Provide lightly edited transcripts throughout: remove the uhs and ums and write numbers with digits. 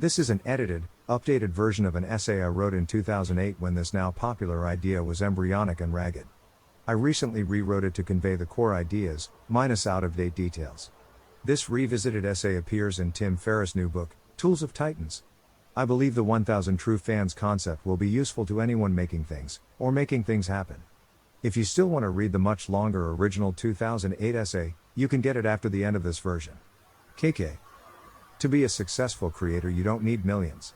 This is an edited, updated version of an essay I wrote in 2008 when this now popular idea was embryonic and ragged. I recently rewrote it to convey the core ideas, minus out-of-date details. This revisited essay appears in Tim Ferriss' new book, Tools of Titans. I believe the 1000 True Fans concept will be useful to anyone making things, or making things happen. If you still want to read the much longer original 2008 essay, you can get it after the end of this version. KK. To be a successful creator, you don't need millions.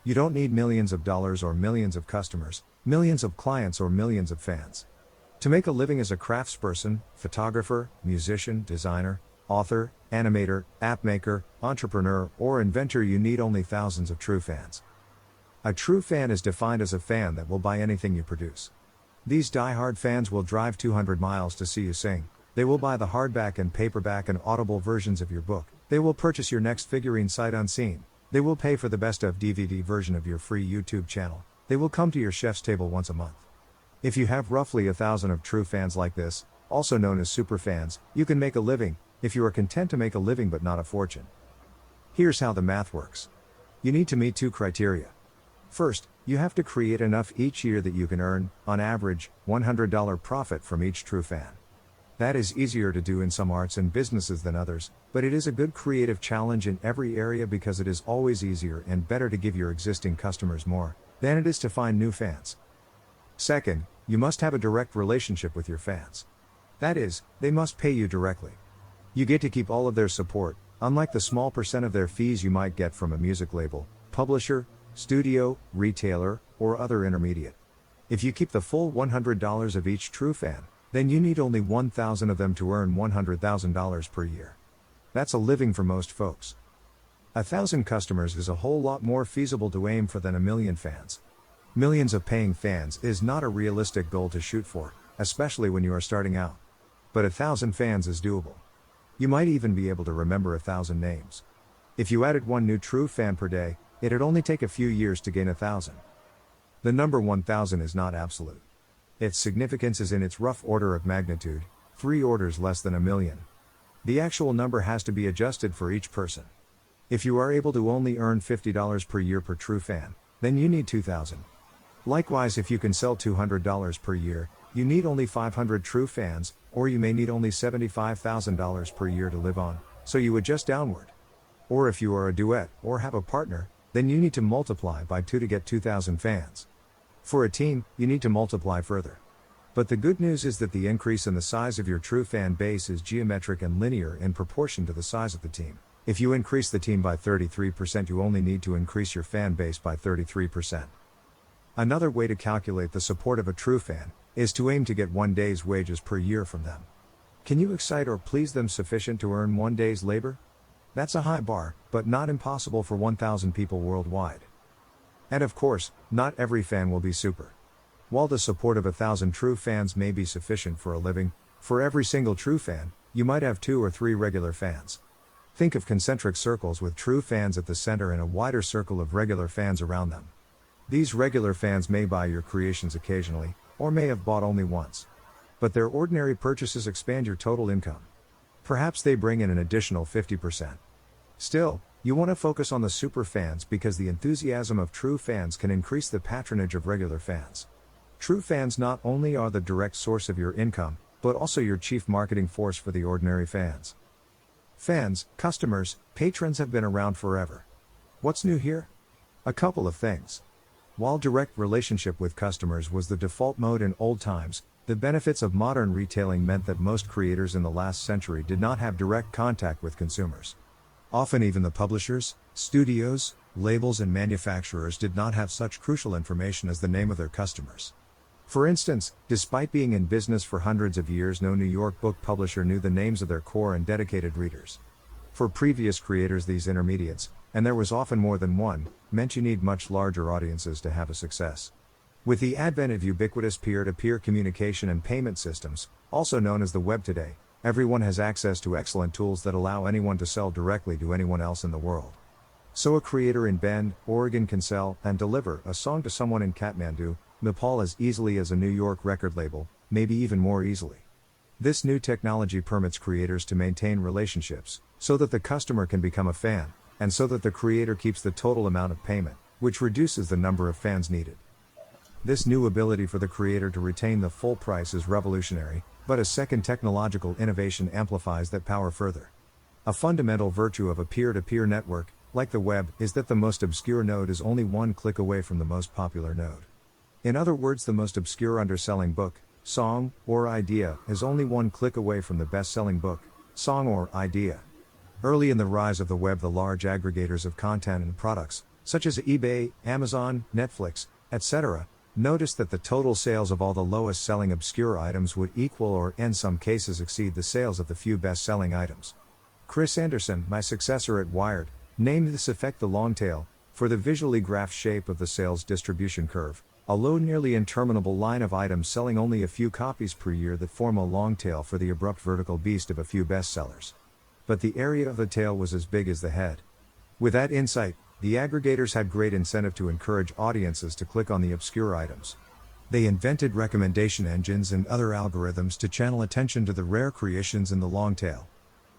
You don't need millions of dollars or millions of customers, millions of clients or millions of fans. To make a living as a craftsperson, photographer, musician, designer, author, animator, app maker, entrepreneur, or inventor, you need only thousands of true fans. A true fan is defined as a fan that will buy anything you produce. These die-hard fans will drive 200 miles to see you sing. They will buy the hardback and paperback and Audible versions of your book. They will purchase your next figurine sight unseen. They will pay for the best of DVD version of your free YouTube channel. They will come to your chef's table once a month. If you have roughly 1,000 of true fans like this, also known as superfans, you can make a living, if you are content to make a living but not a fortune. Here's how the math works. You need to meet two criteria. First, you have to create enough each year that you can earn, on average, $100 profit from each true fan. That is easier to do in some arts and businesses than others, but it is a good creative challenge in every area because it is always easier and better to give your existing customers more than it is to find new fans. Second, you must have a direct relationship with your fans. That is, they must pay you directly. You get to keep all of their support, unlike the small percent of their fees you might get from a music label, publisher, studio, retailer, or other intermediate. If you keep the full $100 of each true fan, then you need only 1,000 of them to earn $100,000 per year. That's a living for most folks. 1,000 customers is a whole lot more feasible to aim for than 1,000,000 fans. Millions of paying fans is not a realistic goal to shoot for, especially when you are starting out. But 1,000 fans is doable. You might even be able to remember 1,000 names. If you added one new true fan per day, it'd only take a few years to gain 1,000. The number 1,000 is not absolute. Its significance is in its rough order of magnitude, 3 orders less than 1,000,000. The actual number has to be adjusted for each person. If you are able to only earn $50 per year per true fan, then you need 2,000. Likewise, if you can sell $200 per year, you need only 500 true fans, or you may need only $75,000 per year to live on, so you adjust downward. Or if you are a duet, or have a partner, then you need to multiply by 2 to get 2,000 fans. For a team, you need to multiply further. But the good news is that the increase in the size of your true fan base is geometric and linear in proportion to the size of the team. If you increase the team by 33%, you only need to increase your fan base by 33%. Another way to calculate the support of a true fan is to aim to get 1 day's wages per year from them. Can you excite or please them sufficient to earn 1 day's labor? That's a high bar, but not impossible for 1,000 people worldwide. And of course, not every fan will be super. While the support of 1,000 true fans may be sufficient for a living, for every single true fan, you might have 2 or 3 regular fans. Think of concentric circles with true fans at the center and a wider circle of regular fans around them. These regular fans may buy your creations occasionally, or may have bought only once. But their ordinary purchases expand your total income. Perhaps they bring in an additional 50%. Still, you want to focus on the super fans because the enthusiasm of true fans can increase the patronage of regular fans. True fans not only are the direct source of your income, but also your chief marketing force for the ordinary fans. Fans, customers, patrons have been around forever. What's new here? A couple of things. While direct relationship with customers was the default mode in old times, the benefits of modern retailing meant that most creators in the last century did not have direct contact with consumers. Often even the publishers, studios, labels and manufacturers did not have such crucial information as the name of their customers. For instance, despite being in business for hundreds of years, no New York book publisher knew the names of their core and dedicated readers. For previous creators, these intermediates, and there was often more than one, meant you need much larger audiences to have a success. With the advent of ubiquitous peer-to-peer communication and payment systems, also known as the web today, everyone has access to excellent tools that allow anyone to sell directly to anyone else in the world. So a creator in Bend, Oregon can sell and deliver a song to someone in Kathmandu, Nepal as easily as a New York record label, maybe even more easily. This new technology permits creators to maintain relationships, so that the customer can become a fan, and so that the creator keeps the total amount of payment, which reduces the number of fans needed. This new ability for the creator to retain the full price is revolutionary, but a second technological innovation amplifies that power further. A fundamental virtue of a peer-to-peer network, like the web, is that the most obscure node is only one click away from the most popular node. In other words, the most obscure underselling book, song, or idea is only one click away from the best-selling book, song, or idea. Early in the rise of the web, the large aggregators of content and products, such as eBay, Amazon, Netflix, etc., noticed that the total sales of all the lowest-selling obscure items would equal or, in some cases, exceed the sales of the few best-selling items. Chris Anderson, my successor at Wired, named this effect the long tail, for the visually graphed shape of the sales distribution curve, a low, nearly interminable line of items selling only a few copies per year that form a long tail for the abrupt vertical beast of a few bestsellers. But the area of the tail was as big as the head. With that insight, the aggregators had great incentive to encourage audiences to click on the obscure items. They invented recommendation engines and other algorithms to channel attention to the rare creations in the long tail.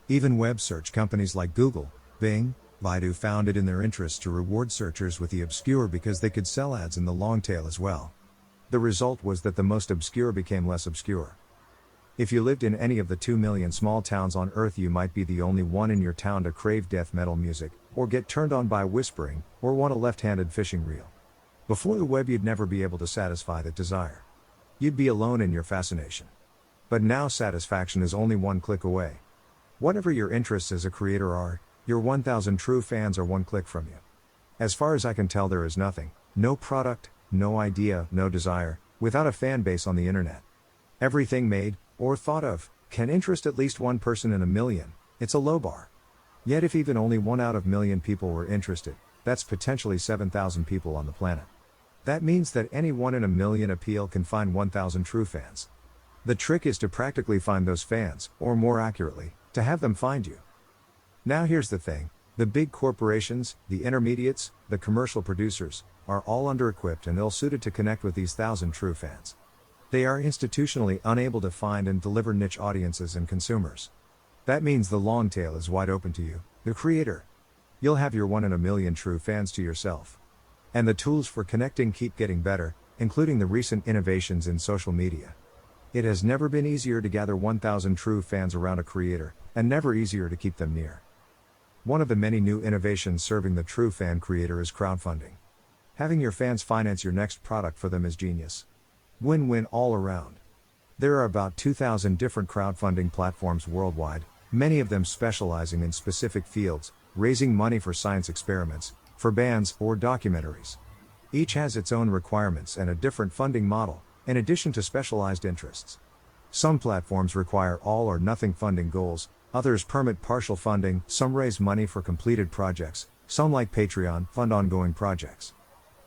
Even web search companies like Google, Bing, Baidu found it in their interest to reward searchers with the obscure because they could sell ads in the long tail as well. The result was that the most obscure became less obscure. If you lived in any of the 2 million small towns on Earth, you might be the only one in your town to crave death metal music, or get turned on by whispering, or want a left-handed fishing reel. Before the web, you'd never be able to satisfy that desire. You'd be alone in your fascination. But now satisfaction is only one click away. Whatever your interests as a creator are, your 1,000 true fans are one click from you. As far as I can tell, there is nothing, no product, no idea, no desire, without a fan base on the internet. Everything made, or thought of, can interest at least one person in a million. It's a low bar. Yet if even only 1 out of a million people were interested, that's potentially 7,000 people on the planet. That means that any 1 in a million appeal can find 1,000 true fans. The trick is to practically find those fans, or more accurately, to have them find you. Now here's the thing, the big corporations, the intermediates, the commercial producers, are all under-equipped and ill-suited to connect with these 1,000 true fans. They are institutionally unable to find and deliver niche audiences and consumers. That means the long tail is wide open to you, the creator. You'll have your 1 in a million true fans to yourself. And the tools for connecting keep getting better, including the recent innovations in social media. It has never been easier to gather 1,000 true fans around a creator, and never easier to keep them near. One of the many new innovations serving the true fan creator is crowdfunding. Having your fans finance your next product for them is genius. Win-win all around. There are about 2,000 different crowdfunding platforms worldwide, many of them specializing in specific fields, raising money for science experiments, for bands, or documentaries. Each has its own requirements and a different funding model, in addition to specialized interests. Some platforms require all or nothing funding goals, others permit partial funding, some raise money for completed projects, some like Patreon fund ongoing projects.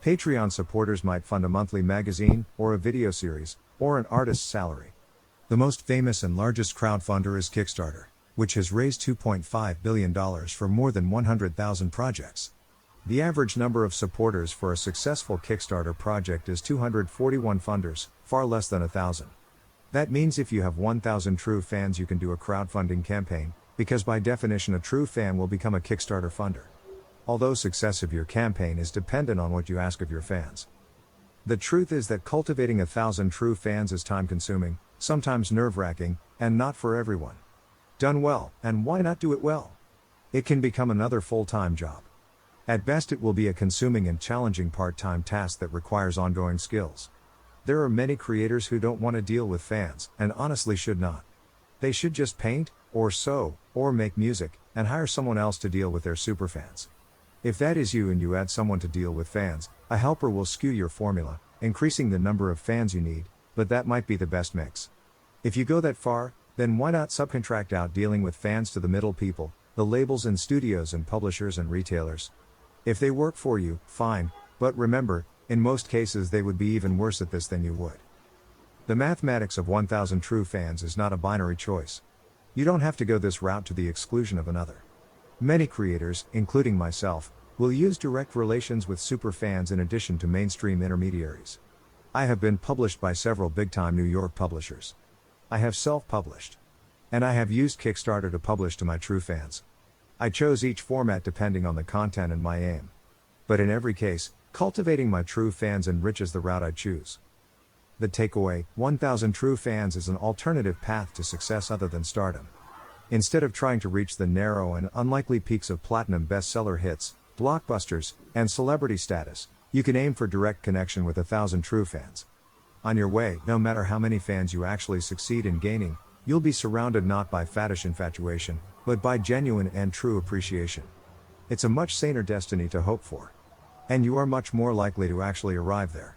Patreon supporters might fund a monthly magazine, or a video series, or an artist's salary. The most famous and largest crowdfunder is Kickstarter, which has raised $2.5 billion for more than 100,000 projects. The average number of supporters for a successful Kickstarter project is 241 funders, far less than 1,000. That means if you have 1,000 true fans, you can do a crowdfunding campaign, because by definition a true fan will become a Kickstarter funder. Although success of your campaign is dependent on what you ask of your fans. The truth is that cultivating 1,000 true fans is time-consuming, sometimes nerve-wracking, and not for everyone. Done well, and why not do it well? It can become another full-time job. At best it will be a consuming and challenging part-time task that requires ongoing skills. There are many creators who don't want to deal with fans, and honestly should not. They should just paint, or sew, or make music, and hire someone else to deal with their superfans. If that is you and you add someone to deal with fans, a helper will skew your formula, increasing the number of fans you need, but that might be the best mix. If you go that far, then why not subcontract out dealing with fans to the middle people, the labels and studios and publishers and retailers? If they work for you, fine, but remember, in most cases they would be even worse at this than you would. The mathematics of 1,000 true fans is not a binary choice. You don't have to go this route to the exclusion of another. Many creators, including myself, will use direct relations with superfans in addition to mainstream intermediaries. I have been published by several big-time New York publishers. I have self-published. And I have used Kickstarter to publish to my true fans. I chose each format depending on the content and my aim. But in every case, cultivating my true fans enriches the route I choose. The takeaway: 1000 True Fans is an alternative path to success other than stardom. Instead of trying to reach the narrow and unlikely peaks of platinum bestseller hits, blockbusters, and celebrity status, you can aim for direct connection with 1000 true fans. On your way, no matter how many fans you actually succeed in gaining, you'll be surrounded not by faddish infatuation, but by genuine and true appreciation. It's a much saner destiny to hope for. And you are much more likely to actually arrive there.